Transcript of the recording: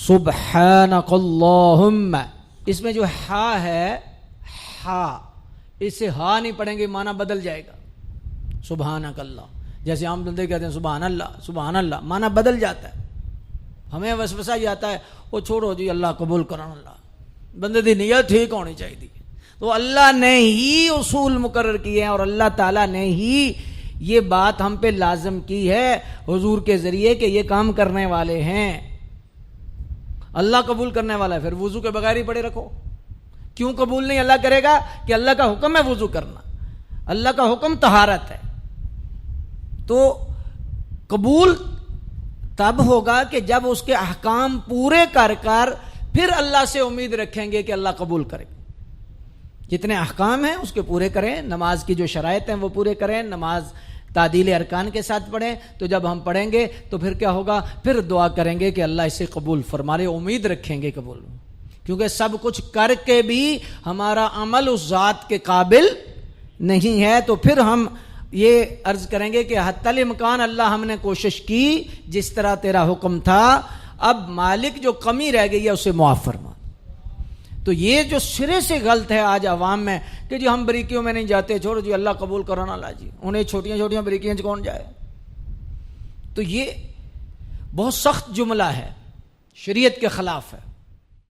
سبحانک اللہم، اس میں جو ہا ہے، ہا، اس سے ہا نہیں پڑھیں گے معنی بدل جائے گا. سبحانک اللہ، جیسے عام بندے کہتے ہیں سبحان اللہ سبحان اللہ، معنی بدل جاتا ہے. ہمیں وسوسہ جاتا ہے وہ چھوڑو جی اللہ قبول کرن، اللہ بندے دی نیت ٹھیک ہونی چاہیے. تو اللہ نے ہی اصول مقرر کیے ہیں اور اللہ تعالیٰ نے ہی یہ بات ہم پہ لازم کی ہے حضور کے ذریعے کہ یہ کام کرنے والے ہیں. اللہ قبول کرنے والا ہے، پھر وضو کے بغیر ہی پڑے رکھو. کیوں قبول نہیں اللہ کرے گا؟ کہ اللہ کا حکم ہے وضو کرنا، اللہ کا حکم طہارت ہے. تو قبول تب ہوگا کہ جب اس کے احکام پورے کر پھر اللہ سے امید رکھیں گے کہ اللہ قبول کرے. جتنے احکام ہیں اس کے پورے کریں، نماز کی جو شرائط ہیں وہ پورے کریں، نماز تعدیل ارکان کے ساتھ پڑھیں. تو جب ہم پڑھیں گے تو پھر کیا ہوگا؟ پھر دعا کریں گے کہ اللہ اسے قبول فرمائے، امید رکھیں گے قبول. کیونکہ سب کچھ کر کے بھی ہمارا عمل اس ذات کے قابل نہیں ہے، تو پھر ہم یہ عرض کریں گے کہ حتی الامکان اللہ ہم نے کوشش کی جس طرح تیرا حکم تھا، اب مالک جو کمی رہ گئی ہے اسے معاف فرما. تو یہ جو سرے سے غلط ہے آج عوام میں کہ جی ہم بریکیوں میں نہیں جاتے، چھوڑو جی اللہ قبول کرنا اللہ جی، انہیں چھوٹیاں چھوٹیاں بریکیاں کون جائے. تو یہ بہت سخت جملہ ہے، شریعت کے خلاف ہے.